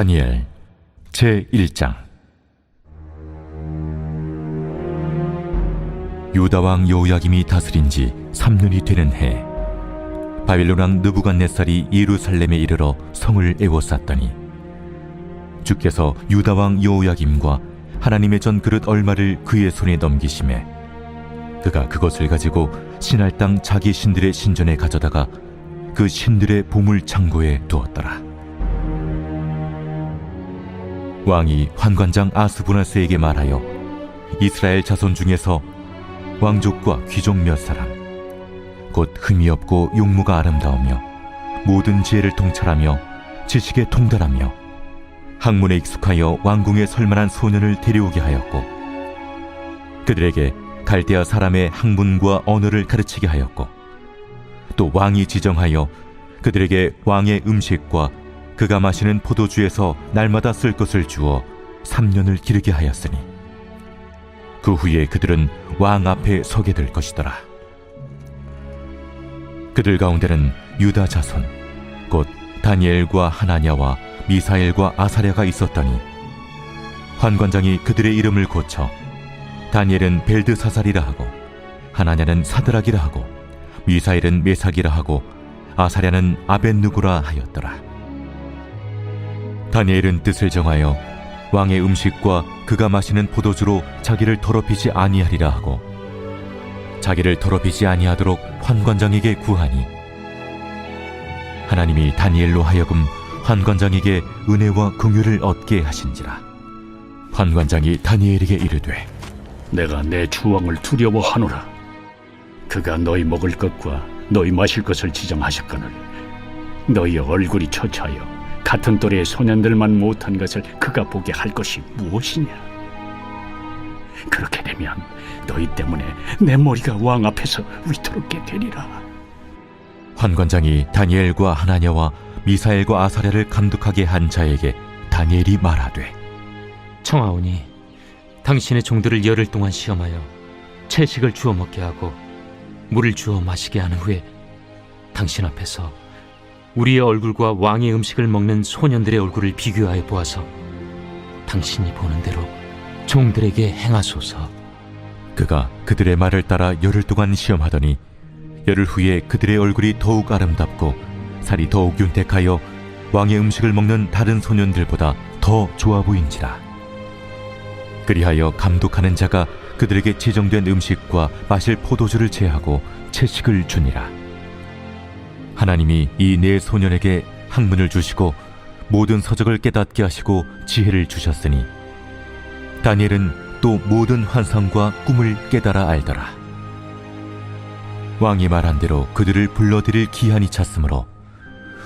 다니엘 제1장. 유다 왕 여호야김이 다스린 지 3년이 되는 해, 바빌론 왕 느부갓네살이 예루살렘에 이르러 성을 에워쌌더니 주께서 유다 왕 여호야김과 하나님의 전 그릇 얼마를 그의 손에 넘기심에 그가 그것을 가지고 신할 땅 자기 신들의 신전에 가져다가 그 신들의 보물 창고에 두었더라. 왕이 환관장 아스부나스에게 말하여 이스라엘 자손 중에서 왕족과 귀족 몇 사람, 곧 흠이 없고 용모가 아름다우며 모든 지혜를 통찰하며 지식에 통달하며 학문에 익숙하여 왕궁에 설만한 소년을 데려오게 하였고, 그들에게 갈대아 사람의 학문과 언어를 가르치게 하였고, 또 왕이 지정하여 그들에게 왕의 음식과 그가 마시는 포도주에서 날마다 쓸 것을 주어 3년을 기르게 하였으니 그 후에 그들은 왕 앞에 서게 될 것이더라. 그들 가운데는 유다 자손 곧 다니엘과 하나냐와 미사엘과 아사랴가 있었더니 환관장이 그들의 이름을 고쳐 다니엘은 벨드사살이라 하고 하나냐는 사드락이라 하고 미사엘은 메삭이라 하고 아사랴는 아벳느고라 하였더라. 다니엘은 뜻을 정하여 왕의 음식과 그가 마시는 포도주로 자기를 더럽히지 아니하리라 하고 자기를 더럽히지 아니하도록 환관장에게 구하니 하나님이 다니엘로 하여금 환관장에게 은혜와 긍휼을 얻게 하신지라. 환관장이 다니엘에게 이르되, 내가 내 주왕을 두려워하노라. 그가 너희 먹을 것과 너희 마실 것을 지정하셨거늘 너희의 얼굴이 처차하여 같은 또래의 소년들만 못한 것을 그가 보게 할 것이 무엇이냐? 그렇게 되면 너희 때문에 내 머리가 왕 앞에서 위태롭게 되리라. 환관장이 다니엘과 하나냐와 미사엘과 아사랴를 감독하게 한 자에게 다니엘이 말하되, 청하오니 당신의 종들을 열흘 동안 시험하여 채식을 주어 먹게 하고 물을 주어 마시게 한 후에 당신 앞에서 우리의 얼굴과 왕의 음식을 먹는 소년들의 얼굴을 비교하여 보아서 당신이 보는 대로 종들에게 행하소서. 그가 그들의 말을 따라 열흘 동안 시험하더니 열흘 후에 그들의 얼굴이 더욱 아름답고 살이 더욱 윤택하여 왕의 음식을 먹는 다른 소년들보다 더 좋아 보인지라. 그리하여 감독하는 자가 그들에게 지정된 음식과 마실 포도주를 제하고 채식을 주니라. 하나님이 이 네 소년에게 학문을 주시고 모든 서적을 깨닫게 하시고 지혜를 주셨으니 다니엘은 또 모든 환상과 꿈을 깨달아 알더라. 왕이 말한 대로 그들을 불러들일 기한이 찼으므로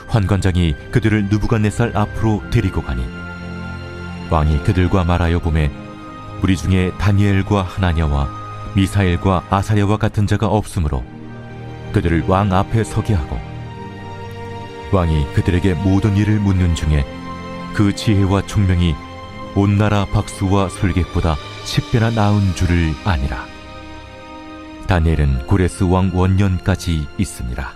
환관장이 그들을 느부갓네살 앞으로 데리고 가니 왕이 그들과 말하여 보매 우리 중에 다니엘과 하나냐와 미사엘과 아사랴와 같은 자가 없으므로 그들을 왕 앞에 서게 하고, 왕이 그들에게 모든 일을 묻는 중에 그 지혜와 총명이 온 나라 박수와 술객보다 10배나 나은 줄을 아니라. 다니엘은 고레스 왕 원년까지 있으니라.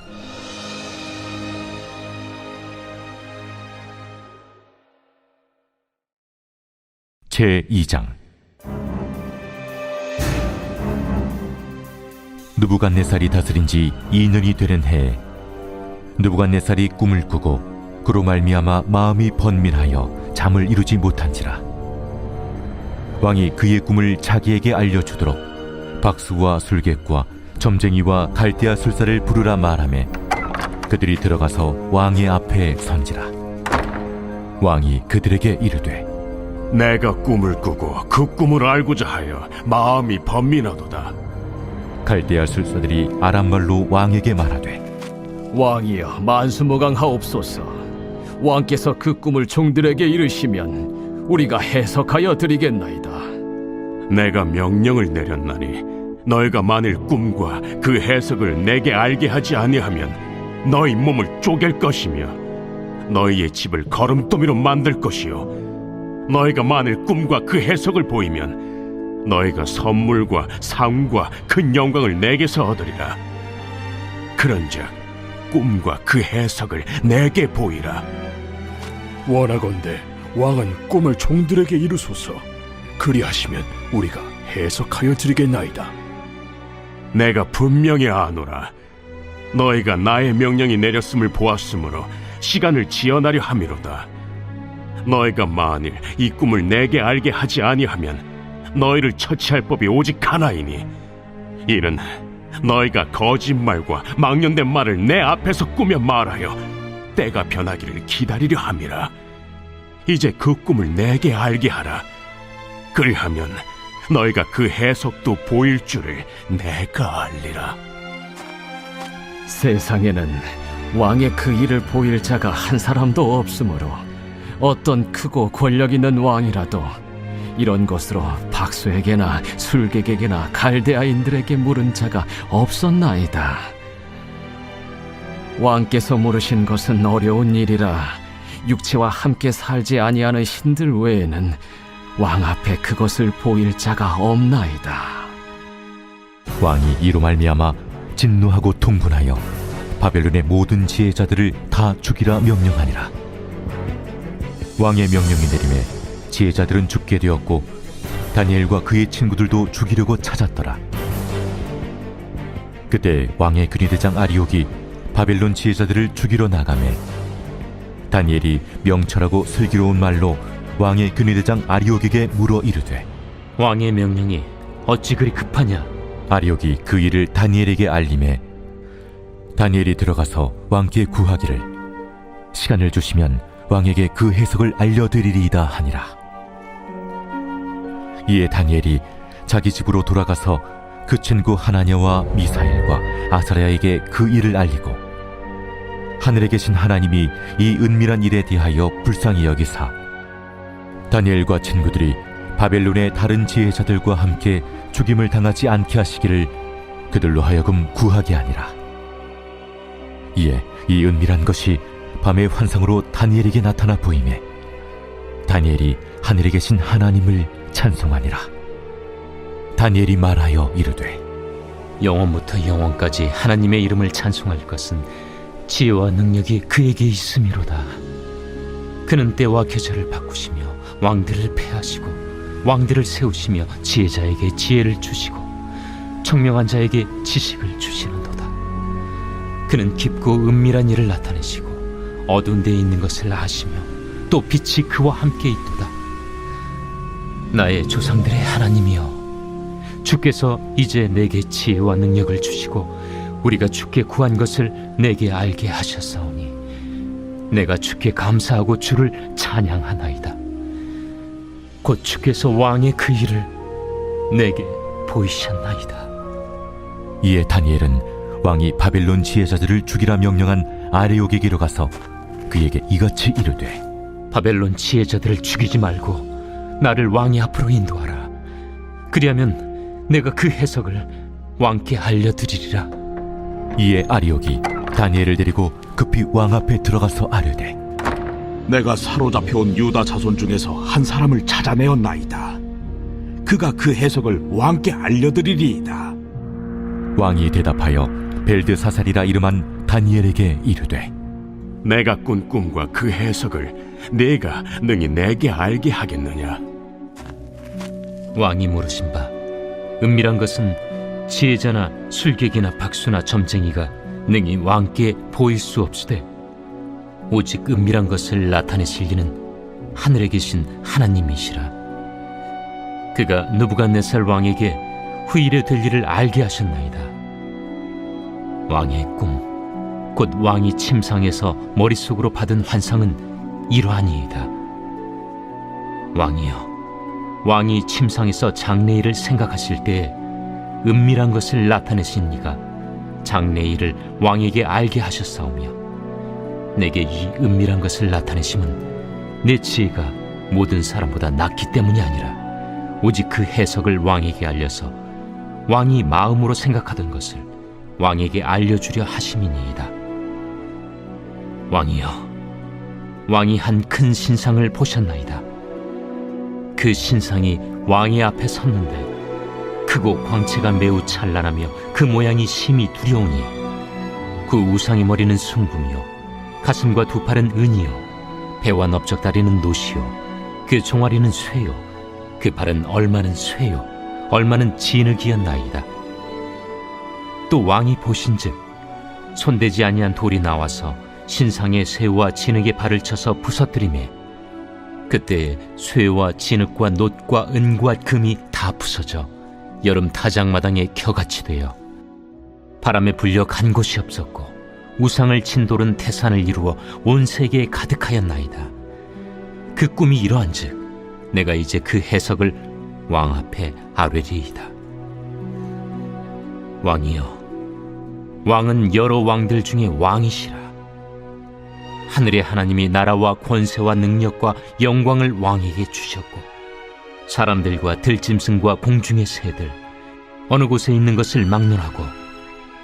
제2장. 느부갓네살이 다스린 지 2년이 되는 해에 느부갓네살이 꿈을 꾸고 그로 말미암아 마음이 번민하여 잠을 이루지 못한지라. 왕이 그의 꿈을 자기에게 알려주도록 박수와 술객과 점쟁이와 갈대아 술사를 부르라 말하매 그들이 들어가서 왕의 앞에 선지라. 왕이 그들에게 이르되, 내가 꿈을 꾸고 그 꿈을 알고자 하여 마음이 번민하도다. 갈대아 술사들이 아람말로 왕에게 말하되, 왕이여 만수무강하옵소서. 왕께서 그 꿈을 종들에게 이르시면 우리가 해석하여 드리겠나이다. 내가 명령을 내렸나니 너희가 만일 꿈과 그 해석을 내게 알게 하지 아니하면 너희 몸을 쪼갤 것이며 너희의 집을 거름더미로 만들 것이요 너희가 만일 꿈과 그 해석을 보이면 너희가 선물과 상과 큰 영광을 내게서 얻으리라. 그런즉 꿈과 그 해석을 내게 보이라. 원하건대 왕은 꿈을 종들에게 이루소서. 그리하시면 우리가 해석하여 드리겠나이다. 내가 분명히 아노라. 너희가 나의 명령이 내렸음을 보았으므로 시간을 지연하려 함이로다. 너희가 만일 이 꿈을 내게 알게 하지 아니하면 너희를 처치할 법이 오직 하나이니, 이는 너희가 거짓말과 망령된 말을 내 앞에서 꾸며 말하여 때가 변하기를 기다리려 함이라. 이제 그 꿈을 내게 알게 하라. 그리하면 너희가 그 해석도 보일 줄을 내가 알리라. 세상에는 왕의 그 일을 보일 자가 한 사람도 없으므로 어떤 크고 권력 있는 왕이라도 이런 것으로 박수에게나 술객에게나 갈대아인들에게 물은 자가 없었나이다. 왕께서 물으신 것은 어려운 일이라 육체와 함께 살지 아니하는 신들 외에는 왕 앞에 그것을 보일 자가 없나이다. 왕이 이로 말미암아 진노하고 통분하여 바벨론의 모든 지혜자들을 다 죽이라 명령하니라. 왕의 명령이 내림에 지혜자들은 죽게 되었고 다니엘과 그의 친구들도 죽이려고 찾았더라. 그때 왕의 근위대장 아리옥이 바벨론 지혜자들을 죽이러 나가매 다니엘이 명철하고 슬기로운 말로 왕의 근위대장 아리옥에게 물어 이르되, 왕의 명령이 어찌 그리 급하냐? 아리옥이 그 일을 다니엘에게 알림해 다니엘이 들어가서 왕께 구하기를 시간을 주시면 왕에게 그 해석을 알려드리리이다 하니라. 이에 다니엘이 자기 집으로 돌아가서 그 친구 하나냐와 미사엘과 아사랴에게 그 일을 알리고 하늘에 계신 하나님이 이 은밀한 일에 대하여 불쌍히 여기사 다니엘과 친구들이 바벨론의 다른 지혜자들과 함께 죽임을 당하지 않게 하시기를 그들로 하여금 구하게 하니라. 이에 이 은밀한 것이 밤의 환상으로 다니엘에게 나타나 보이매 다니엘이 하늘에 계신 하나님을 찬송하니라. 다니엘이 말하여 이르되, 영원부터 영원까지 하나님의 이름을 찬송할 것은 지혜와 능력이 그에게 있음이로다. 그는 때와 계절을 바꾸시며 왕들을 패하시고 왕들을 세우시며 지혜자에게 지혜를 주시고 청명한 자에게 지식을 주시는도다. 그는 깊고 은밀한 일을 나타내시고 어두운 데에 있는 것을 아시며 또 빛이 그와 함께 있도다. 나의 조상들의 하나님이여, 주께서 이제 내게 지혜와 능력을 주시고 우리가 주께 구한 것을 내게 알게 하셨사오니 내가 주께 감사하고 주를 찬양하나이다. 곧 주께서 왕의 그 일을 내게 보이셨나이다. 이에 다니엘은 왕이 바벨론 지혜자들을 죽이라 명령한 아레옥에게로 가서 그에게 이같이 이르되, 바벨론 지혜자들을 죽이지 말고 나를 왕의 앞으로 인도하라. 그리하면 내가 그 해석을 왕께 알려드리리라. 이에 아리옥이 다니엘을 데리고 급히 왕 앞에 들어가서 아뢰되, 내가 사로잡혀온 유다 자손 중에서 한 사람을 찾아내었나이다. 그가 그 해석을 왕께 알려드리리이다. 왕이 대답하여 벨드사살이라 이름한 다니엘에게 이르되, 내가 꾼 꿈과 그 해석을 네가 능히 내게 알게 하겠느냐? 왕이 물으신 바, 은밀한 것은 지혜자나 술객이나 박수나 점쟁이가 능히 왕께 보일 수 없으되 오직 은밀한 것을 나타내실 이는 하늘에 계신 하나님이시라. 그가 느부갓네살 왕에게 후일에 될 일을 알게 하셨나이다. 왕의 꿈, 곧 왕이 침상에서 머릿속으로 받은 환상은 이러하니이다. 왕이여, 왕이 침상에서 장래일을 생각하실 때에 은밀한 것을 나타내신 이가 장래일을 왕에게 알게 하셨사오며 내게 이 은밀한 것을 나타내심은 내 지혜가 모든 사람보다 낫기 때문이 아니라 오직 그 해석을 왕에게 알려서 왕이 마음으로 생각하던 것을 왕에게 알려주려 하심이니이다. 왕이여, 왕이 한 큰 신상을 보셨나이다. 그 신상이 왕의 앞에 섰는데 크고 광채가 매우 찬란하며 그 모양이 심히 두려우니 그 우상의 머리는 숭금이요 가슴과 두 팔은 은이요 배와 넓적다리는 노시요 그 종아리는 쇠요 그 발은 얼마는 쇠요 얼마는 진흙이었나이다. 또 왕이 보신즉 손대지 아니한 돌이 나와서 신상의 쇠와 진흙의 발을 쳐서 부서뜨리매 그때 쇠와 진흙과 놋과 은과 금이 다 부서져 여름 타작마당에 겨같이 되어 바람에 불려 간 곳이 없었고 우상을 친 돌은 태산을 이루어 온 세계에 가득하였나이다. 그 꿈이 이러한즉 내가 이제 그 해석을 왕 앞에 아뢰리이다. 왕이여, 왕은 여러 왕들 중에 왕이시라. 하늘의 하나님이 나라와 권세와 능력과 영광을 왕에게 주셨고 사람들과 들짐승과 공중의 새들 어느 곳에 있는 것을 막론하고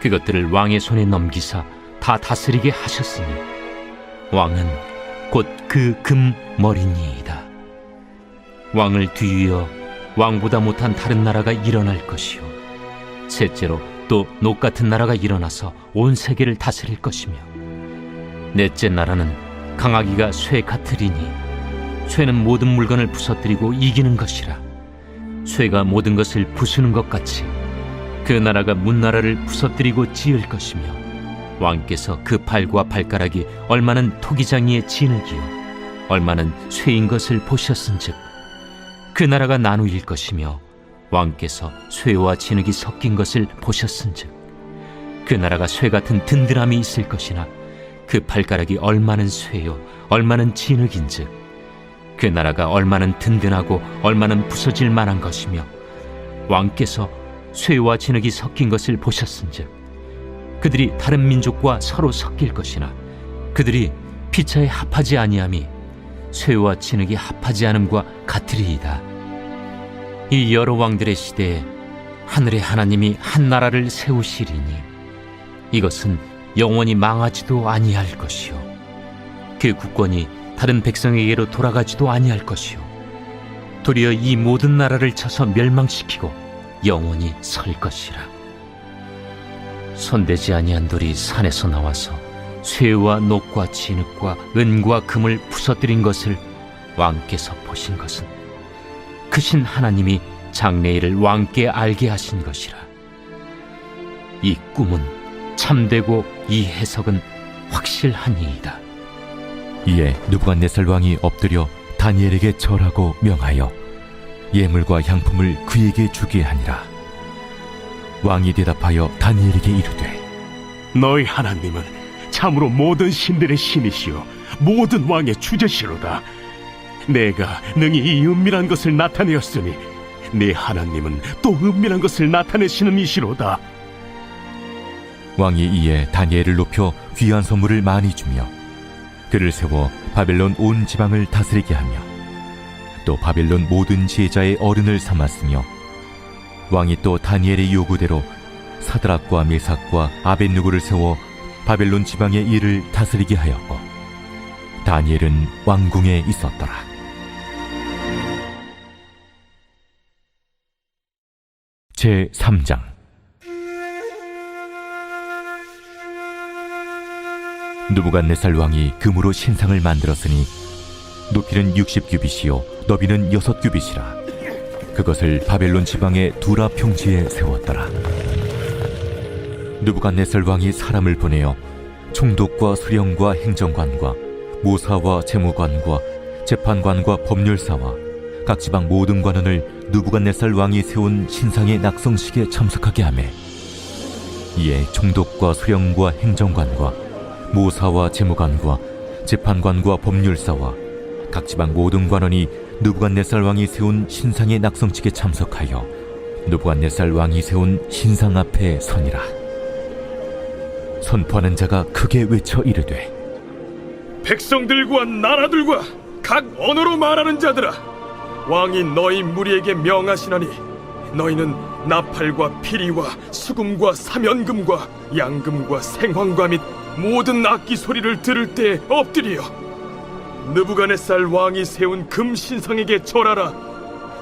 그것들을 왕의 손에 넘기사 다 다스리게 하셨으니 왕은 곧 그 금머리니이다. 왕을 뒤이어 왕보다 못한 다른 나라가 일어날 것이요 셋째로 또 녹 같은 나라가 일어나서 온 세계를 다스릴 것이며 넷째 나라는 강하기가 쇠 같으리니 쇠는 모든 물건을 부서뜨리고 이기는 것이라. 쇠가 모든 것을 부수는 것 같이 그 나라가 문나라를 부서뜨리고 지을 것이며 왕께서 그 팔과 발가락이 얼마는 토기장이의 진흙이요 얼마는 쇠인 것을 보셨은즉 그 나라가 나누일 것이며 왕께서 쇠와 진흙이 섞인 것을 보셨은즉 그 나라가 쇠 같은 든든함이 있을 것이나 그 발가락이 얼마는 쇠요 얼마는 진흙인즉 그 나라가 얼마는 든든하고 얼마는 부서질 만한 것이며 왕께서 쇠와 진흙이 섞인 것을 보셨은즉 그들이 다른 민족과 서로 섞일 것이나 그들이 피차에 합하지 아니함이 쇠와 진흙이 합하지 않음과 같으리이다. 이 여러 왕들의 시대에 하늘의 하나님이 한 나라를 세우시리니 이것은 영원히 망하지도 아니할 것이요 그 국권이 다른 백성에게로 돌아가지도 아니할 것이요 도리어 이 모든 나라를 쳐서 멸망시키고 영원히 설 것이라. 손대지 아니한 돌이 산에서 나와서 쇠와 녹과 진흙과 은과 금을 부서뜨린 것을 왕께서 보신 것은 크신 하나님이 장래일을 왕께 알게 하신 것이라. 이 꿈은 참되고 이 해석은 확실하니이다. 이에 느부갓네살 왕이 엎드려 다니엘에게 절하고 명하여 예물과 향품을 그에게 주게 하니라. 왕이 대답하여 다니엘에게 이르되 너희 하나님은 참으로 모든 신들의 신이시요 모든 왕의 주제시로다. 내가 능히 이 은밀한 것을 나타내었으니 네 하나님은 또 은밀한 것을 나타내시는 이시로다. 왕이 이에 다니엘을 높여 귀한 선물을 많이 주며 그를 세워 바벨론 온 지방을 다스리게 하며 또 바벨론 모든 지혜자의 어른을 삼았으며 왕이 또 다니엘의 요구대로 사드락과 메삭과 아벳누고를 세워 바벨론 지방의 일을 다스리게 하였고 다니엘은 왕궁에 있었더라. 제 3장. 느부갓네살 왕이 금으로 신상을 만들었으니 높이는 60규빗이요 너비는 6규빗이라. 그것을 바벨론 지방의 두라 평지에 세웠더라. 느부갓네살 왕이 사람을 보내어 총독과 수령과 행정관과 모사와 재무관과 재판관과 법률사와 각 지방 모든 관원을 느부갓네살 왕이 세운 신상의 낙성식에 참석하게 하매 이에 총독과 수령과 행정관과 모사와 재무관과 재판관과 법률사와 각 지방 모든 관원이 느부갓네살 왕이 세운 신상의 낙성식에 참석하여 느부갓네살 왕이 세운 신상 앞에 서니라. 선포하는 자가 크게 외쳐 이르되 백성들과 나라들과 각 언어로 말하는 자들아, 왕이 너희 무리에게 명하시나니 너희는 나팔과 피리와 수금과 사면금과 양금과 생황과 및 모든 악기 소리를 들을 때 엎드리어 느부갓네살 왕이 세운 금 신상에게 절하라.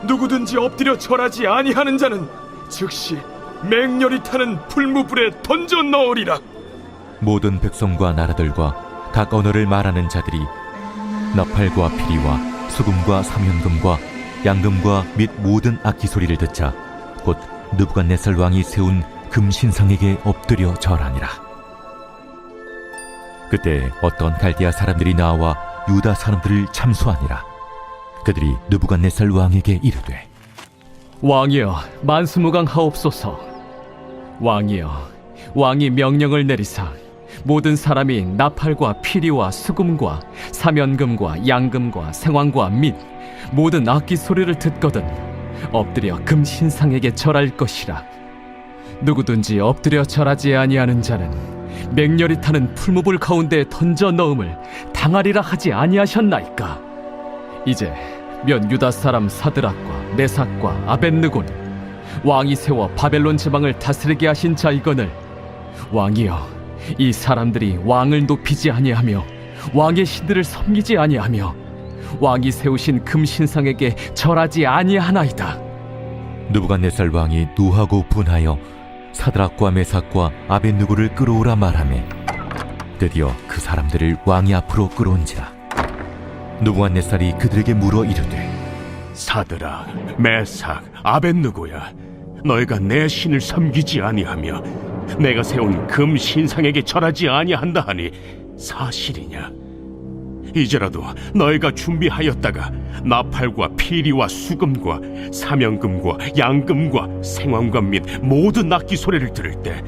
누구든지 엎드려 절하지 아니하는 자는 즉시 맹렬히 타는 불무불에 던져 넣으리라. 모든 백성과 나라들과 각 언어를 말하는 자들이 나팔과 피리와 수금과 사면금과 양금과 및 모든 악기 소리를 듣자 곧 느부갓네살 왕이 세운 금신상에게 엎드려 절하니라. 그때 어떤 갈대아 사람들이 나와 유다 사람들을 참수하니라. 그들이 느부갓네살 왕에게 이르되 왕이여 만수무강하옵소서. 왕이여 왕이 명령을 내리사 모든 사람이 나팔과 피리와 수금과 사면금과 양금과 생황과 및 모든 악기 소리를 듣거든 엎드려 금신상에게 절할 것이라. 누구든지 엎드려 절하지 아니하는 자는 맹렬히 타는 풀무불 가운데 던져 넣음을 당하리라 하지 아니하셨나이까. 이제 면 유다 사람 사드락과 메삭과 아벳느고는 왕이 세워 바벨론 지방을 다스리게 하신 자이거늘 왕이여 이 사람들이 왕을 높이지 아니하며 왕의 신들을 섬기지 아니하며 왕이 세우신 금신상에게 절하지 아니하나이다. 느부갓네살 왕이 노하고 분하여 사드락과 메삭과 아벳느고를 끌어오라 말하매 드디어 그 사람들을 왕이 앞으로 끌어온지라. 느부갓네살이 그들에게 물어 이르되 사드락, 메삭, 아벳느고야, 너희가 내 신을 섬기지 아니하며 내가 세운 금 신상에게 절하지 아니한다 하니 사실이냐? 이제라도 너희가 준비하였다가 나팔과 피리와 수금과 사면금과 양금과 생황금 및 모든 악기 소리를 들을 때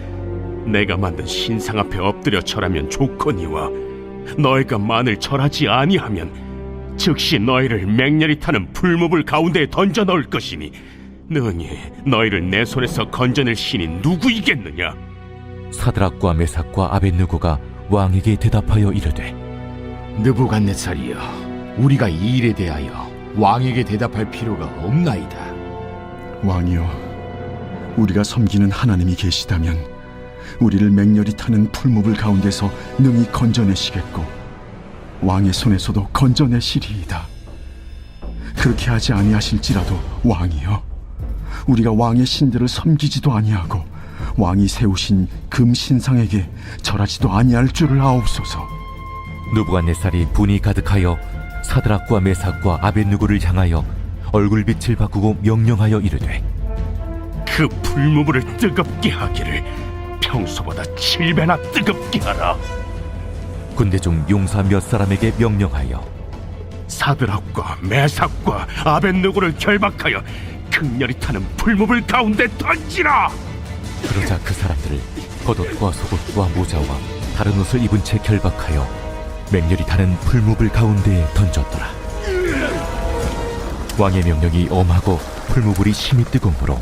내가 만든 신상 앞에 엎드려 절하면 좋거니와 너희가 만일 절하지 아니하면 즉시 너희를 맹렬히 타는 풀무불 가운데에 던져 넣을 것이니 능히 너희를 내 손에서 건져낼 신이 누구이겠느냐? 사드락과 메삭과 아벳느고가 왕에게 대답하여 이르되 느부갓네살이여, 우리가 이 일에 대하여 왕에게 대답할 필요가 없나이다. 왕이여, 우리가 섬기는 하나님이 계시다면 우리를 맹렬히 타는 풀무불 가운데서 능히 건져내시겠고 왕의 손에서도 건져내시리이다. 그렇게 하지 아니하실지라도 왕이여, 우리가 왕의 신들을 섬기지도 아니하고 왕이 세우신 금신상에게 절하지도 아니할 줄을 아옵소서. 느부갓네살이 분이 가득하여 사드락과 메삭과 아벳느고를 향하여 얼굴빛을 바꾸고 명령하여 이르되 그 풀무불을 뜨겁게 하기를 평소보다 7배나 뜨겁게 하라. 군대 중 용사 몇 사람에게 명령하여 사드락과 메삭과 아벳느고를 결박하여 극렬히 타는 풀무불 가운데 던지라. 그러자 그 사람들을 겉옷과 속옷과 모자와 다른 옷을 입은 채 결박하여 맹렬히 타는 풀무불 가운데에 던졌더라. 왕의 명령이 엄하고 풀무불이 심히 뜨거우므로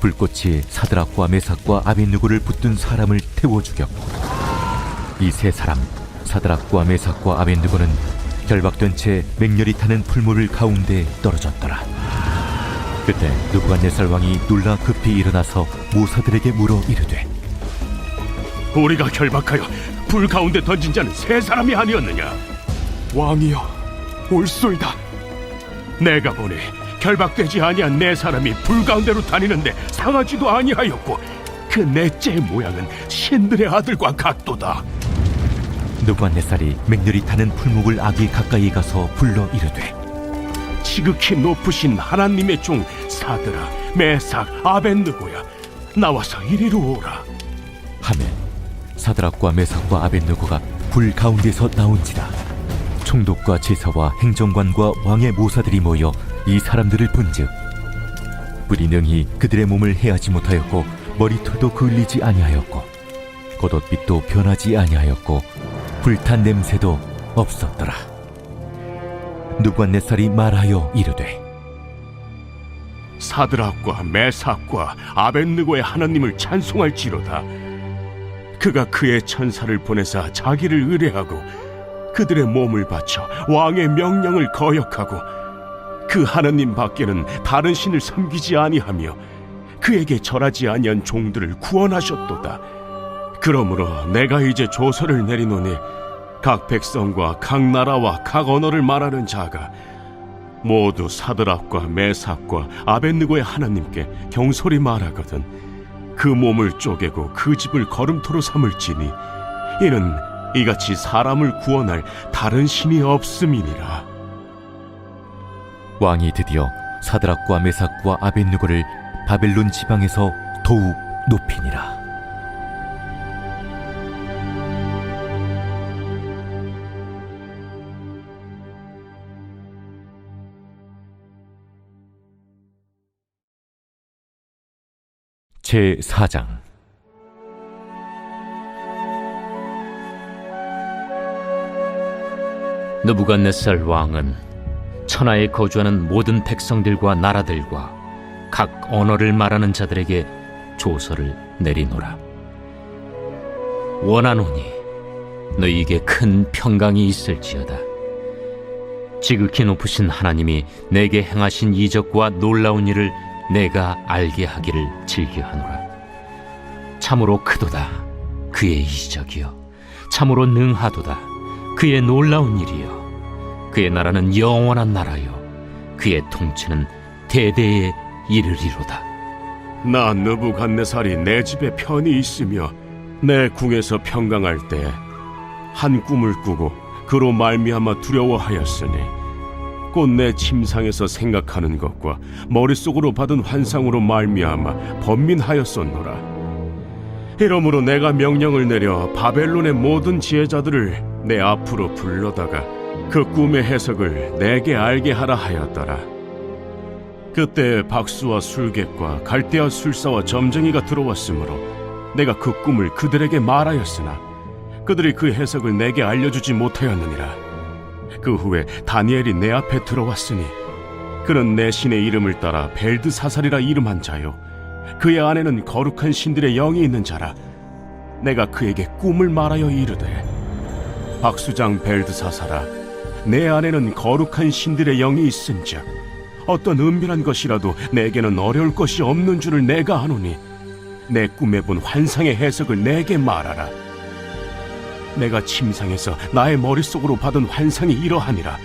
불꽃이 사드락과 메삭과 아벳느고를 붙든 사람을 태워 죽였고 이 세 사람 사드락과 메삭과 아벳느고는 결박된 채 맹렬히 타는 풀무불 가운데에 떨어졌더라. 그때 느부갓네살 왕이 놀라 급히 일어나서 모사들에게 물어 이르되 우리가 결박하여 불 가운데 던진 자는 세 사람이 아니었느냐? 왕이여, 옳소이다. 내가 보니 결박되지 아니한 네 사람이 불 가운데로 다니는데 상하지도 아니하였고 그 넷째의 모양은 신들의 아들과 같도다. 느부갓네살이 맹렬히 타는 풀무불 악이 가까이 가서 불러 이르되 지극히 높으신 하나님의 종 사드락, 메삭, 아벳느고야, 나와서 이리로 오라. 하매 사드락과 메삭과 아벳느고가 불 가운데서 나온지라. 총독과 제사와 행정관과 왕의 모사들이 모여 이 사람들을 본즉 불이 능히 그들의 몸을 해하지 못하였고 머리털도 그을리지 아니하였고 겉옷빛도 변하지 아니하였고 불탄 냄새도 없었더라. 느부갓네살이 말하여 이르되 사드락과 메삭과 아벳느고의 하나님을 찬송할지로다. 그가 그의 천사를 보내사 자기를 의뢰하고 그들의 몸을 바쳐 왕의 명령을 거역하고 그 하나님 밖에는 다른 신을 섬기지 아니하며 그에게 절하지 아니한 종들을 구원하셨도다. 그러므로 내가 이제 조서를 내리노니 각 백성과 각 나라와 각 언어를 말하는 자가 모두 사드락과 메삭과 아벳느고의 하나님께 경솔히 말하거든 그 몸을 쪼개고 그 집을 거름토로 삼을지니 이는 이같이 사람을 구원할 다른 신이 없음이니라. 왕이 드디어 사드락과 메삭과 아벳느고를 바벨론 지방에서 더욱 높이니라. 제 4장. 느부갓네살 왕은 천하에 거주하는 모든 백성들과 나라들과 각 언어를 말하는 자들에게 조서를 내리노라. 원하노니 너희에게 큰 평강이 있을지어다. 지극히 높으신 하나님이 내게 행하신 이적과 놀라운 일을 내가 알게 하기를 즐겨하노라. 참으로 크도다 그의 이적이요, 참으로 능하도다 그의 놀라운 일이요. 그의 나라는 영원한 나라요, 그의 통치는 대대에 이르리로다. 나 느부갓네살이 내 집에 편히 있으며 내 궁에서 평강할 때 한 꿈을 꾸고 그로 말미암아 두려워하였으니 곧 내 침상에서 생각하는 것과 머릿속으로 받은 환상으로 말미암아 번민하였었노라. 이러므로 내가 명령을 내려 바벨론의 모든 지혜자들을 내 앞으로 불러다가 그 꿈의 해석을 내게 알게 하라 하였더라. 그때 박수와 술객과 갈대아 술사와 점쟁이가 들어왔으므로 내가 그 꿈을 그들에게 말하였으나 그들이 그 해석을 내게 알려주지 못하였느니라. 그 후에 다니엘이 내 앞에 들어왔으니 그는 내 신의 이름을 따라 벨드사살이라 이름한 자요, 그의 안에는 거룩한 신들의 영이 있는 자라. 내가 그에게 꿈을 말하여 이르되, 박수장 벨드사살아, 내 안에는 거룩한 신들의 영이 있은즉 어떤 은밀한 것이라도 내게는 어려울 것이 없는 줄을 내가 아노니 내 꿈에 본 환상의 해석을 내게 말하라. 내가 침상에서 나의 머릿속으로 받은 환상이 이러하니라.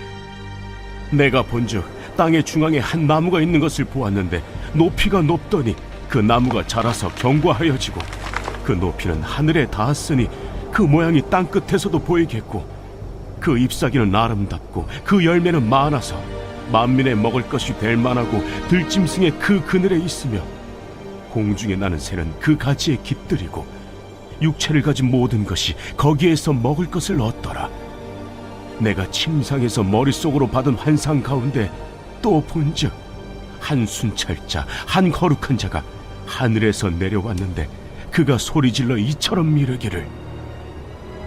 내가 본즉 땅의 중앙에 한 나무가 있는 것을 보았는데 높이가 높더니 그 나무가 자라서 견고하여지고 그 높이는 하늘에 닿았으니 그 모양이 땅 끝에서도 보이겠고 그 잎사귀는 아름답고 그 열매는 많아서 만민의 먹을 것이 될 만하고 들짐승의 그 그늘에 있으며 공중에 나는 새는 그 가지에 깃들이고 육체를 가진 모든 것이 거기에서 먹을 것을 얻더라. 내가 침상에서 머릿속으로 받은 환상 가운데 또 본즉 한 순찰자, 한 거룩한 자가 하늘에서 내려왔는데 그가 소리질러 이처럼 이르기를,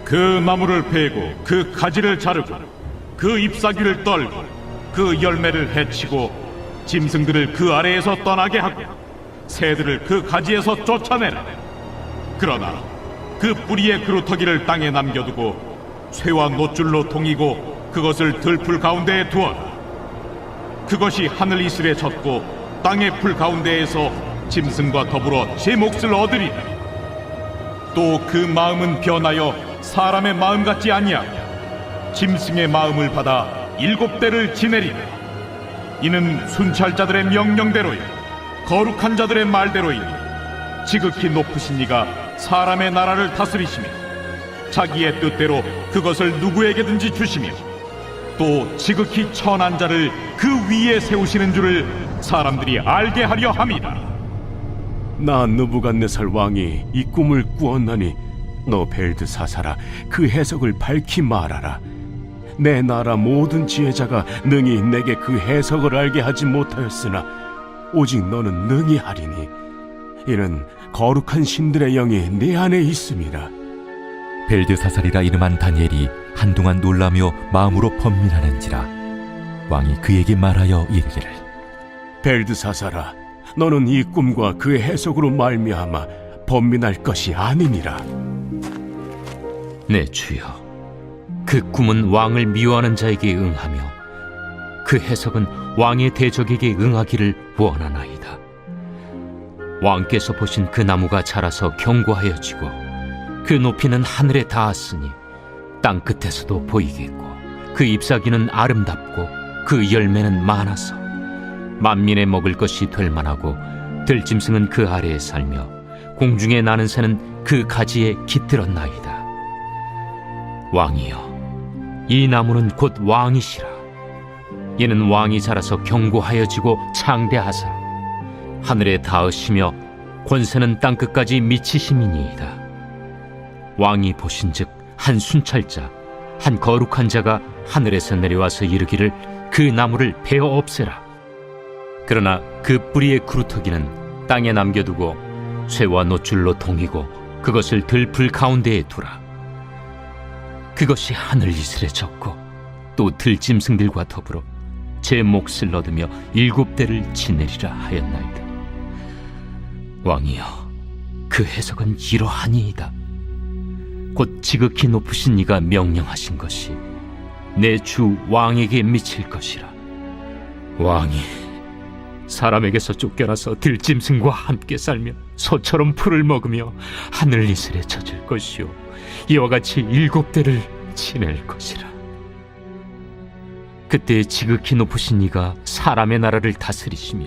그 나무를 베고 그 가지를 자르고 그 잎사귀를 떨고 그 열매를 해치고 짐승들을 그 아래에서 떠나게 하고 새들을 그 가지에서 쫓아내라. 그러나 그 뿌리의 그루터기를 땅에 남겨두고 쇠와 노줄로 동이고 그것을 들풀 가운데에 두어라. 그것이 하늘 이슬에 젖고 땅의 풀 가운데에서 짐승과 더불어 제 몫을 얻으리라. 또 그 마음은 변하여 사람의 마음 같지 아니하고 짐승의 마음을 받아 7대를 지내리라. 이는 순찰자들의 명령대로요 거룩한 자들의 말대로이니 지극히 높으신 이가 사람의 나라를 다스리시며 자기의 뜻대로 그것을 누구에게든지 주시며 또 지극히 천한 자를 그 위에 세우시는 줄을 사람들이 알게 하려 함이라. 나 느부갓네살 왕이 이 꿈을 꾸었나니 너 벨드사살아, 그 해석을 밝히 말하라. 내 나라 모든 지혜자가 능히 내게 그 해석을 알게 하지 못하였으나 오직 너는 능히 하리니 이는 거룩한 신들의 영이 네 안에 있음이라. 벨드사살이라 이름한 다니엘이 한동안 놀라며 마음으로 번민하는지라. 왕이 그에게 말하여 이르기를, 벨드사살아, 너는 이 꿈과 그의 해석으로 말미암아 번민할 것이 아니니라. 내 주여, 그 꿈은 왕을 미워하는 자에게 응하며 그 해석은 왕의 대적에게 응하기를 원하나이다. 왕께서 보신 그 나무가 자라서 견고하여지고 그 높이는 하늘에 닿았으니 땅 끝에서도 보이겠고 그 잎사귀는 아름답고 그 열매는 많아서 만민의 먹을 것이 될 만하고 들짐승은 그 아래에 살며 공중에 나는 새는 그 가지에 깃들었나이다. 왕이여, 이 나무는 곧 왕이시라. 이는 왕이 자라서 견고하여지고 창대하사 하늘에 닿으시며 권세는 땅끝까지 미치심이니이다. 왕이 보신즉 한 순찰자, 한 거룩한 자가 하늘에서 내려와서 이르기를 그 나무를 베어 없애라. 그러나 그 뿌리의 그루터기는 땅에 남겨두고 쇠와 노줄로 동이고 그것을 들풀 가운데에 두라. 그것이 하늘 이슬에 젖고 또 들짐승들과 더불어 제 몫을 얻으며 7대를 지내리라 하였나이다. 왕이여, 그 해석은 이러하니이다. 곧 지극히 높으신 이가 명령하신 것이 내 주 왕에게 미칠 것이라. 왕이 사람에게서 쫓겨나서 들짐승과 함께 살며 소처럼 풀을 먹으며 하늘 이슬에 젖을 것이요 이와 같이 7대를 지낼 것이라. 그때 지극히 높으신 이가 사람의 나라를 다스리시며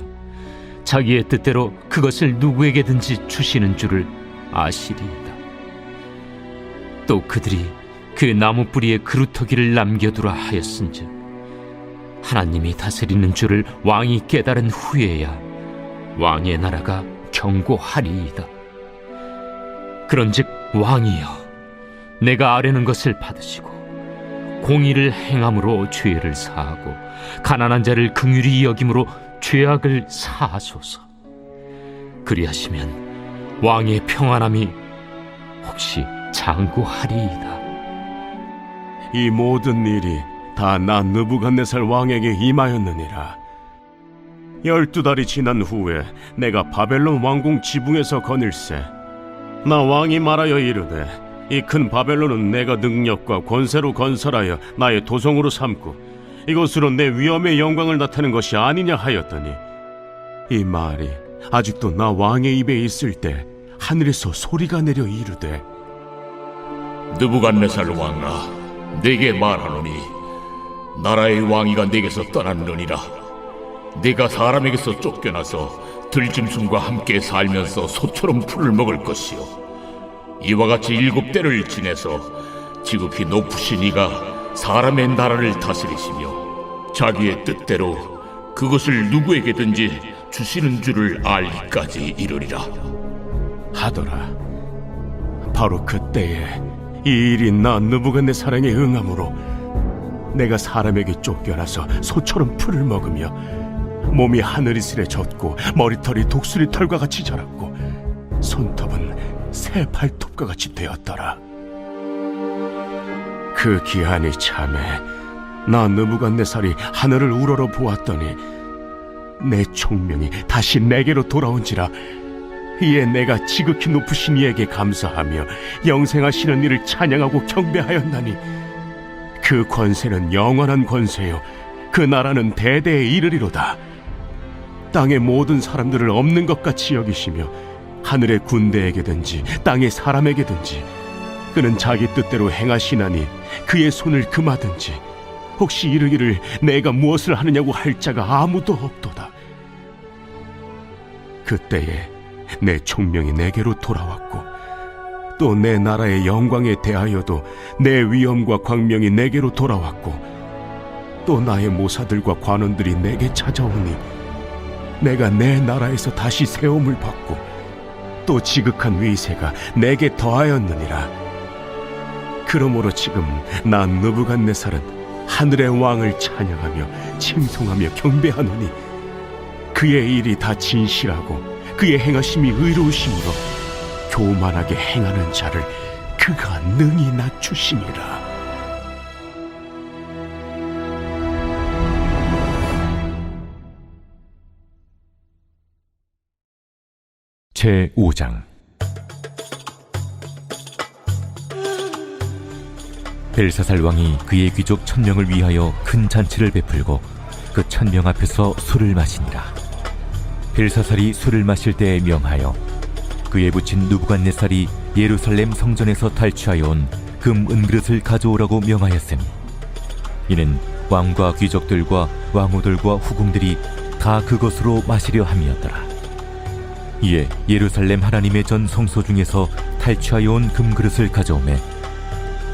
자기의 뜻대로 그것을 누구에게든지 주시는 줄을 아시리이다. 또 그들이 그 나무 뿌리에 그루터기를 남겨두라 하였은즉 하나님이 다스리는 줄을 왕이 깨달은 후에야 왕의 나라가 견고하리이다. 그런즉 왕이여, 내가 아뢰는 것을 받으시고 공의를 행함으로 죄를 사하고 가난한 자를 긍휼히 여김으로 죄악을 사하소서. 그리하시면 왕의 평안함이 혹시 장구하리이다. 이 모든 일이 다 나 느부갓네살 왕에게 임하였느니라. 12달이 지난 후에 내가 바벨론 왕궁 지붕에서 거닐세. 나 왕이 말하여 이르되 이 큰 바벨론은 내가 능력과 권세로 건설하여 나의 도성으로 삼고 이것으로 내 위엄의 영광을 나타낸 것이 아니냐 하였더니 이 말이 아직도 나 왕의 입에 있을 때 하늘에서 소리가 내려 이르되 느부갓네살 왕아, 네게 말하노니 나라의 왕위가 네게서 떠났느니라. 네가 사람에게서 쫓겨나서 들짐승과 함께 살면서 소처럼 풀을 먹을 것이요 이와 같이 7대를 지내서 지극히 높으신 이가 사람의 나라를 다스리시며 자기의 뜻대로 그것을 누구에게든지 주시는 줄을 알기까지 이르리라 하더라. 바로 그때에 이 일이 나 느부갓네살에게 응함으로 내가 사람에게 쫓겨나서 소처럼 풀을 먹으며 몸이 하늘이슬에 젖고 머리털이 독수리 털과 같이 자랐고 손톱은 새 발톱과 같이 되었더라. 그 기한이 참에 나 느부갓네살이 하늘을 우러러 보았더니 내 총명이 다시 내게로 돌아온지라. 이에 내가 지극히 높으신 이에게 감사하며 영생하시는 이를 찬양하고 경배하였나니 그 권세는 영원한 권세요 그 나라는 대대에 이르리로다. 땅의 모든 사람들을 없는 것 같이 여기시며 하늘의 군대에게든지 땅의 사람에게든지 그는 자기 뜻대로 행하시나니 그의 손을 금하든지 혹시 이르기를 내가 무엇을 하느냐고 할 자가 아무도 없도다. 그때에 내 총명이 내게로 돌아왔고 또 내 나라의 영광에 대하여도 내 위엄과 광명이 내게로 돌아왔고 또 나의 모사들과 관원들이 내게 찾아오니 내가 내 나라에서 다시 세움을 받고 또 지극한 위세가 내게 더하였느니라. 그러므로 지금 나 느부갓네살은 하늘의 왕을 찬양하며 칭송하며 경배하노니 그의 일이 다 진실하고 그의 행하심이 의로우심으로 교만하게 행하는 자를 그가 능히 낮추심이라. 제5장 벨사살 왕이 그의 귀족 1000명을 위하여 큰 잔치를 베풀고 그 1000명 앞에서 술을 마시니라. 벨사살이 술을 마실 때에 명하여 그의 부친 느부갓네살이 예루살렘 성전에서 탈취하여 온 금 은그릇을 가져오라고 명하였으니 이는 왕과 귀족들과 왕후들과 후궁들이 다 그것으로 마시려 함이었더라. 이에 예루살렘 하나님의 전 성소 중에서 탈취하여 온 금그릇을 가져오매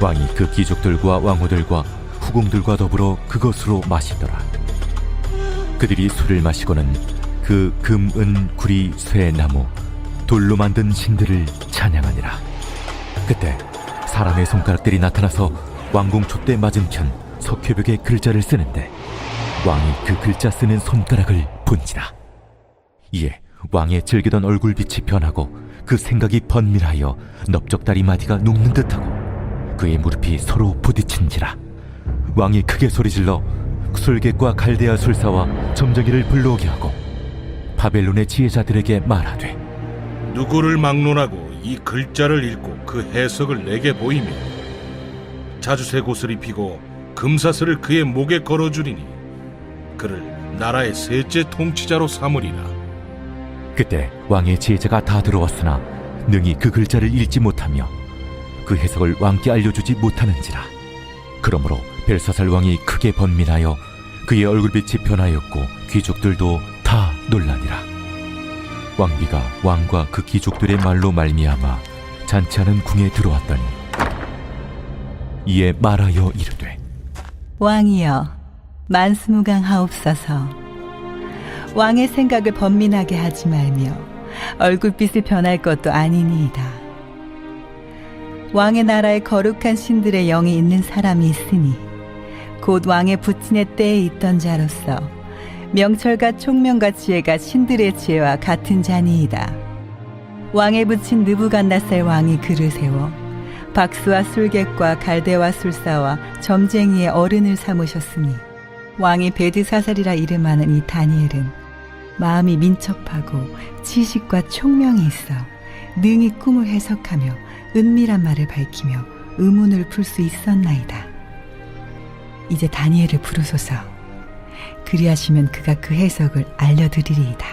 왕이 그 귀족들과 왕후들과 후궁들과 더불어 그것으로 마시더라. 그들이 술을 마시고는 그 금, 은, 구리, 쇠, 나무, 돌로 만든 신들을 찬양하니라. 그때 사람의 손가락들이 나타나서 왕궁 촛대 맞은편 석회벽에 글자를 쓰는데 왕이 그 글자 쓰는 손가락을 본지라. 이에 왕의 즐기던 얼굴빛이 변하고 그 생각이 번밀하여 넓적다리 마디가 녹는 듯하고 그의 무릎이 서로 부딪힌지라. 왕이 크게 소리질러 술객과 갈대아 술사와 점쟁이를 불러오게 하고 바벨론의 지혜자들에게 말하되, 누구를 막론하고 이 글자를 읽고 그 해석을 내게 보이며 자주색 옷을 입히고 금사슬을 그의 목에 걸어주리니 그를 나라의 셋째 통치자로 삼으리라. 그때 왕의 지혜자가 다 들어왔으나 능히 그 글자를 읽지 못하며 그 해석을 왕께 알려주지 못하는지라. 그러므로 벨사살 왕이 크게 번민하여 그의 얼굴빛이 변하였고 귀족들도 다 놀라니라. 왕비가 왕과 그 귀족들의 말로 말미암아 잔치하는 궁에 들어왔더니 이에 말하여 이르되, 왕이여, 만수무강하옵소서. 왕의 생각을 번민하게 하지 말며 얼굴빛이 변할 것도 아니니이다. 왕의 나라에 거룩한 신들의 영이 있는 사람이 있으니 곧 왕의 부친의 때에 있던 자로서 명철과 총명과 지혜가 신들의 지혜와 같은 자니이다. 왕의 부친 느부갓네살 왕이 그를 세워 박수와 술객과 갈대와 술사와 점쟁이의 어른을 삼으셨으니 왕이 베드사살이라 이름하는 이 다니엘은 마음이 민첩하고 지식과 총명이 있어 능히 꿈을 해석하며 은밀한 말을 밝히며 의문을 풀 수 있었나이다. 이제 다니엘을 부르소서. 그리하시면 그가 그 해석을 알려드리리이다.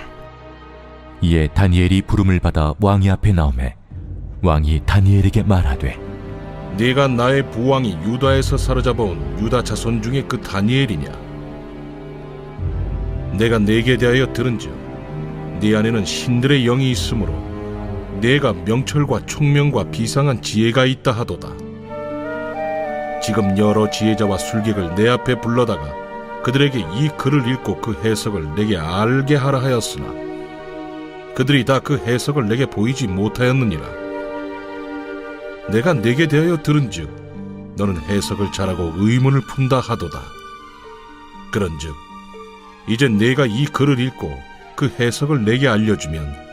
이에 다니엘이 부름을 받아 왕의 앞에 나오매 왕이 다니엘에게 말하되, 네가 나의 부왕이 유다에서 사로잡아온 유다 자손 중에 그 다니엘이냐? 내가 네게 대하여 들은즉 네 안에는 신들의 영이 있으므로 네가 명철과 총명과 비상한 지혜가 있다 하도다. 지금 여러 지혜자와 술객을 내 앞에 불러다가 그들에게 이 글을 읽고 그 해석을 내게 알게 하라 하였으나 그들이 다 그 해석을 내게 보이지 못하였느니라. 내가 네게 대하여 들은즉 너는 해석을 잘하고 의문을 푼다 하도다. 그런즉 이제 네가 이 글을 읽고 그 해석을 내게 알려주면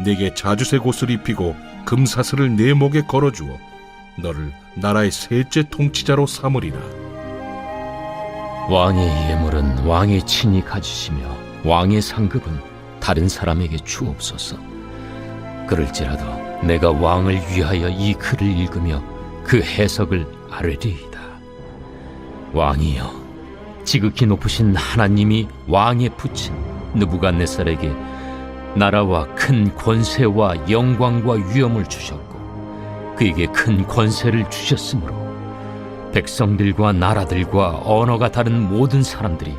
네게 자주색 옷을 입히고 금사슬을 내 목에 걸어주어 너를 나라의 셋째 통치자로 삼으리라. 왕의 예물은 왕의 친히 가지시며 왕의 상급은 다른 사람에게 주옵소서. 그럴지라도 내가 왕을 위하여 이 글을 읽으며 그 해석을 아뢰리이다. 왕이여, 지극히 높으신 하나님이 왕의 부친 느부갓네살에게 나라와 큰 권세와 영광과 위엄을 주셨고 그에게 큰 권세를 주셨으므로 백성들과 나라들과 언어가 다른 모든 사람들이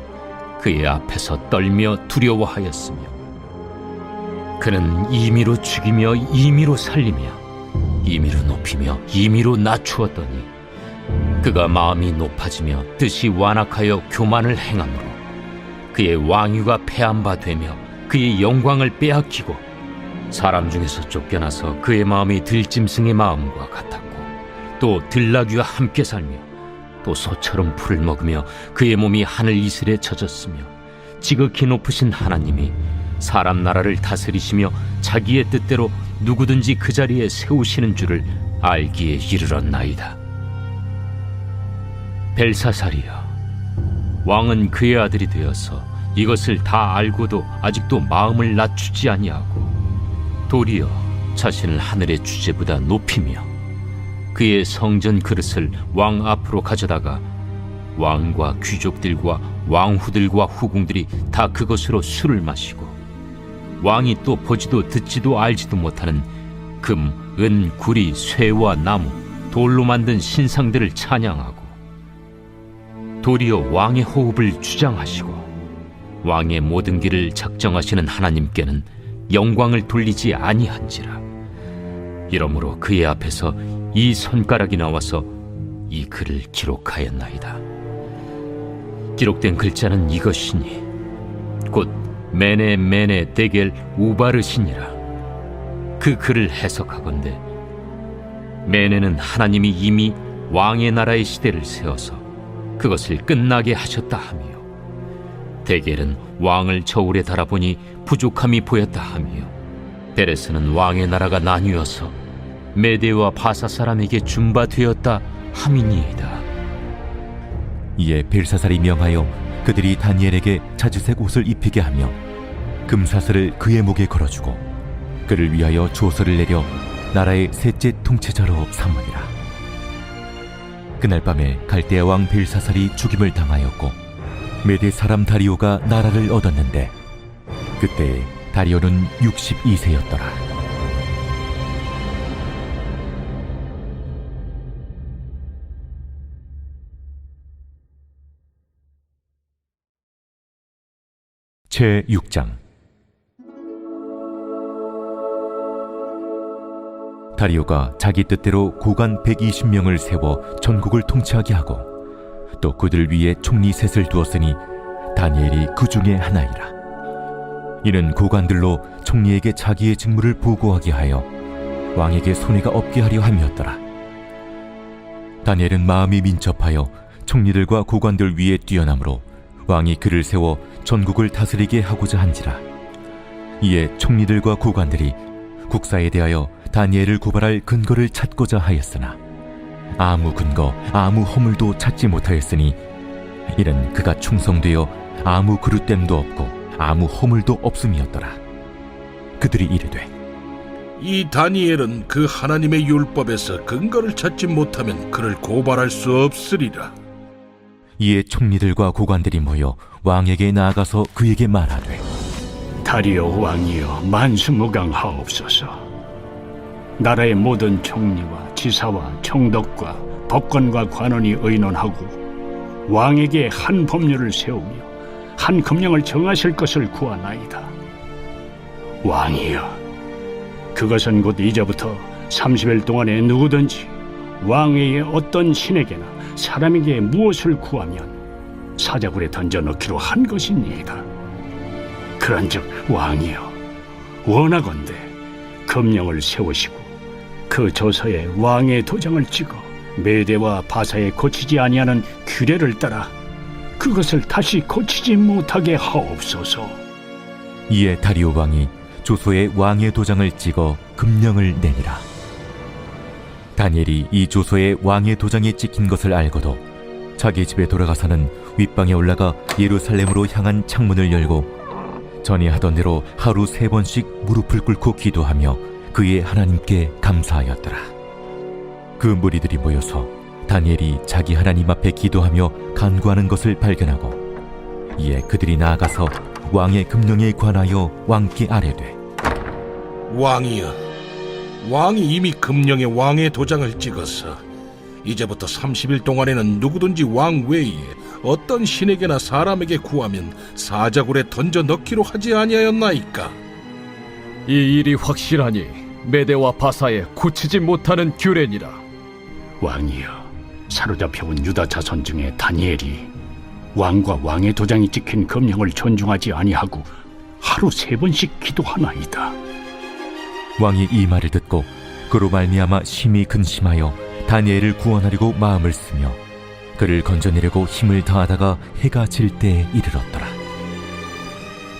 그의 앞에서 떨며 두려워하였으며 그는 임의로 죽이며 임의로 살리며 임의로 높이며 임의로 낮추었더니 그가 마음이 높아지며 뜻이 완악하여 교만을 행함으로 그의 왕위가 패한 바 되며 그의 영광을 빼앗기고 사람 중에서 쫓겨나서 그의 마음이 들짐승의 마음과 같았고 또 들나귀와 함께 살며 또 소처럼 풀을 먹으며 그의 몸이 하늘 이슬에 젖었으며 지극히 높으신 하나님이 사람 나라를 다스리시며 자기의 뜻대로 누구든지 그 자리에 세우시는 줄을 알기에 이르렀나이다. 벨사살이여, 왕은 그의 아들이 되어서 이것을 다 알고도 아직도 마음을 낮추지 아니하고 도리어 자신을 하늘의 주제보다 높이며 그의 성전 그릇을 왕 앞으로 가져다가 왕과 귀족들과 왕후들과 후궁들이 다 그것으로 술을 마시고 왕이 또 보지도 듣지도 알지도 못하는 금, 은, 구리, 쇠와 나무, 돌로 만든 신상들을 찬양하고 도리어 왕의 호흡을 주장하시고 왕의 모든 길을 작정하시는 하나님께는 영광을 돌리지 아니한지라. 이러므로 그의 앞에서 이 손가락이 나와서 이 글을 기록하였나이다. 기록된 글자는 이것이니 곧 메네 메네 데겔 우바르시니라. 그 글을 해석하건대 메네는 하나님이 이미 왕의 나라의 시대를 세워서 그것을 끝나게 하셨다 하며, 데겔은 왕을 저울에 달아보니 부족함이 보였다 하며, 베레스는 왕의 나라가 나뉘어서 메대와 바사 사람에게 준바되었다 함이니이다. 이에 벨사살이 명하여 그들이 다니엘에게 자주색 옷을 입히게 하며 금사슬을 그의 목에 걸어주고 그를 위하여 조서를 내려 나라의 셋째 통치자로 삼으니라. 그날 밤에 갈대아 왕 벨사살이 죽임을 당하였고 메대 사람 다리오가 나라를 얻었는데 그때 다리오는 62세였더라. 제6장. 다리오가 자기 뜻대로 고관 120명을 세워 전국을 통치하게 하고 또 그들 위에 총리 셋을 두었으니 다니엘이 그 중에 하나이라. 이는 고관들로 총리에게 자기의 직무를 보고하게 하여 왕에게 손해가 없게 하려 함이었더라. 다니엘은 마음이 민첩하여 총리들과 고관들 위에 뛰어나므로 왕이 그를 세워 전국을 다스리게 하고자 한지라. 이에 총리들과 고관들이 국사에 대하여 다니엘을 고발할 근거를 찾고자 하였으나 아무 근거, 아무 허물도 찾지 못하였으니 이는 그가 충성되어 아무 그릇됨도 없고 아무 허물도 없음이었더라. 그들이 이르되, 이 다니엘은 그 하나님의 율법에서 근거를 찾지 못하면 그를 고발할 수 없으리라. 이에 총리들과 고관들이 모여 왕에게 나아가서 그에게 말하되, 다리오 왕이여, 만수무강하옵소서. 나라의 모든 총리와 지사와 총독과 법관과 관원이 의논하고 왕에게 한 법률을 세우며 한 금령을 정하실 것을 구하나이다. 왕이여, 그것은 곧 이제부터 30일 동안에 누구든지 왕에게 어떤 신에게나 사람에게 무엇을 구하면 사자굴에 던져 넣기로 한 것이니이다. 그런즉 왕이여, 원하건대 금령을 세우시고 그 조서에 왕의 도장을 찍어 메대와 바사에 고치지 아니하는 규례를 따라 그것을 다시 고치지 못하게 하옵소서. 이에 다리오 왕이 조서에 왕의 도장을 찍어 금령을 내니라. 다니엘이 이 조서에 왕의 도장이 찍힌 것을 알고도 자기 집에 돌아가서는 윗방에 올라가 예루살렘으로 향한 창문을 열고 전에 하던 대로 하루 3번씩 무릎을 꿇고 기도하며 그의 하나님께 감사하였더라. 그 무리들이 모여서 다니엘이 자기 하나님 앞에 기도하며 간구하는 것을 발견하고 이에 그들이 나아가서 왕의 금령에 관하여 왕께 아뢰되, 왕이여, 왕이 이미 금령에 왕의 도장을 찍어서 이제부터 30일 동안에는 누구든지 왕 외에 어떤 신에게나 사람에게 구하면 사자굴에 던져 넣기로 하지 아니하였나이까? 이 일이 확실하니 메대와 바사에 고치지 못하는 규례니라. 왕이여, 사로잡혀온 유다 자손 중에 다니엘이 왕과 왕의 도장이 찍힌 금령을 존중하지 아니하고 하루 3번씩 기도하나이다. 왕이 이 말을 듣고 그로 말미암아 심히 근심하여 다니엘을 구원하려고 마음을 쓰며 그를 건져내려고 힘을 다하다가 해가 질 때에 이르렀더라.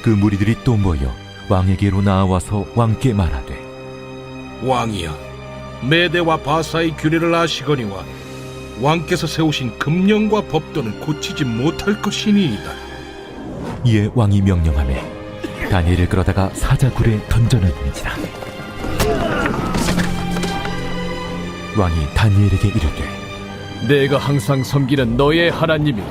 그 무리들이 또 모여 왕에게로 나아와서 왕께 말하되, 왕이여, 메대와 바사의 규례를 아시거니와 왕께서 세우신 금령과 법도는 고치지 못할 것이니이다. 이에 왕이 명령하매 다니엘을 끌어다가 사자굴에 던져넣는지라. 왕이 다니엘에게 이르되, 내가 항상 섬기는 너의 하나님이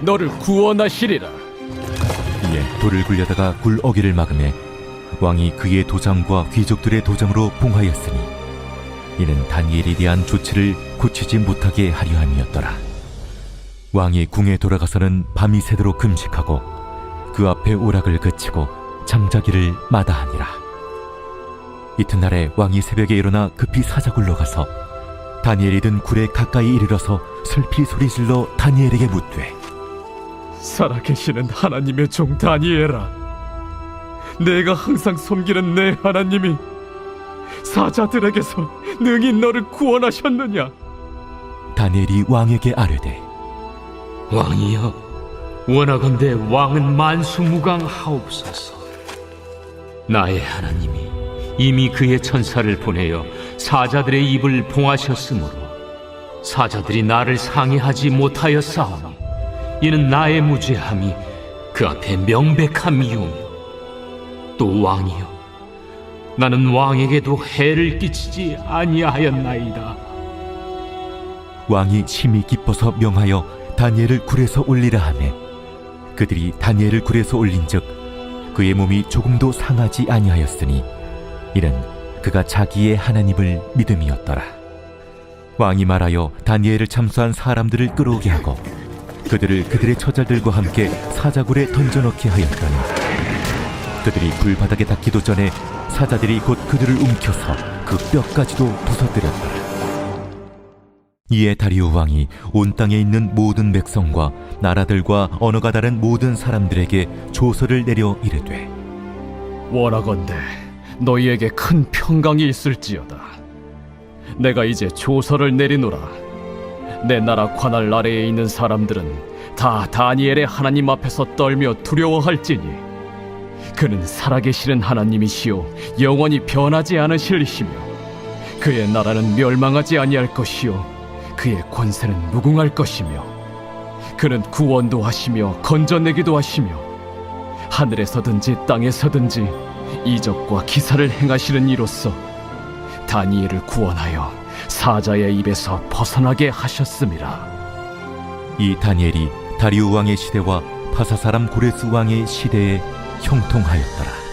너를 구원하시리라. 이에 돌을 굴려다가 굴 어귀를 막으매 왕이 그의 도장과 귀족들의 도장으로 봉하였으니 이는 다니엘에 대한 조치를 고치지 못하게 하려 함이었더라. 왕이 궁에 돌아가서는 밤이 새도록 금식하고 그 앞에 오락을 그치고 잠자기를 마다하니라. 이튿날에 왕이 새벽에 일어나 급히 사자굴로 가서 다니엘이 든 굴에 가까이 이르러서 슬피 소리질러 다니엘에게 묻되 살아계시는 하나님의 종 다니엘아, 내가 항상 섬기는 내 하나님이 사자들에게서 능히 너를 구원하셨느냐? 다니엘이 왕에게 아뢰되 왕이여, 원하건대 왕은 만수무강하옵소서. 나의 하나님이 이미 그의 천사를 보내어 사자들의 입을 봉하셨으므로 사자들이 나를 상해하지 못하였사오니 이는 나의 무죄함이 그 앞에 명백함이오며, 또 왕이여, 나는 왕에게도 해를 끼치지 아니하였나이다. 왕이 심히 기뻐서 명하여 다니엘을 굴에서 올리라 하매 그들이 다니엘을 굴에서 올린즉 그의 몸이 조금도 상하지 아니하였으니 이는 그가 자기의 하나님을 믿음이었더라. 왕이 말하여 다니엘을 참수한 사람들을 끌어오게 하고 그들을 그들의 처자들과 함께 사자굴에 던져넣게 하였더니 그들이 불바닥에 닿기도 전에 사자들이 곧 그들을 움켜서 그 뼈까지도 부서뜨렸더라. 이에 다리오 왕이 온 땅에 있는 모든 백성과 나라들과 언어가 다른 모든 사람들에게 조서를 내려 이르되 원하건대 너희에게 큰 평강이 있을지어다. 내가 이제 조서를 내리노라. 내 나라 관할 아래에 있는 사람들은 다 다니엘의 하나님 앞에서 떨며 두려워할지니 그는 살아계시는 하나님이시요 영원히 변하지 않으실 이시며 그의 나라는 멸망하지 아니할 것이요 그의 권세는 무궁할 것이며 그는 구원도 하시며 건져내기도 하시며 하늘에서든지 땅에서든지 이적과 기사를 행하시는 이로써 다니엘을 구원하여 사자의 입에서 벗어나게 하셨음이라. 이 다니엘이 다리오 왕의 시대와 파사 사람 고레스 왕의 시대에 형통하였더라.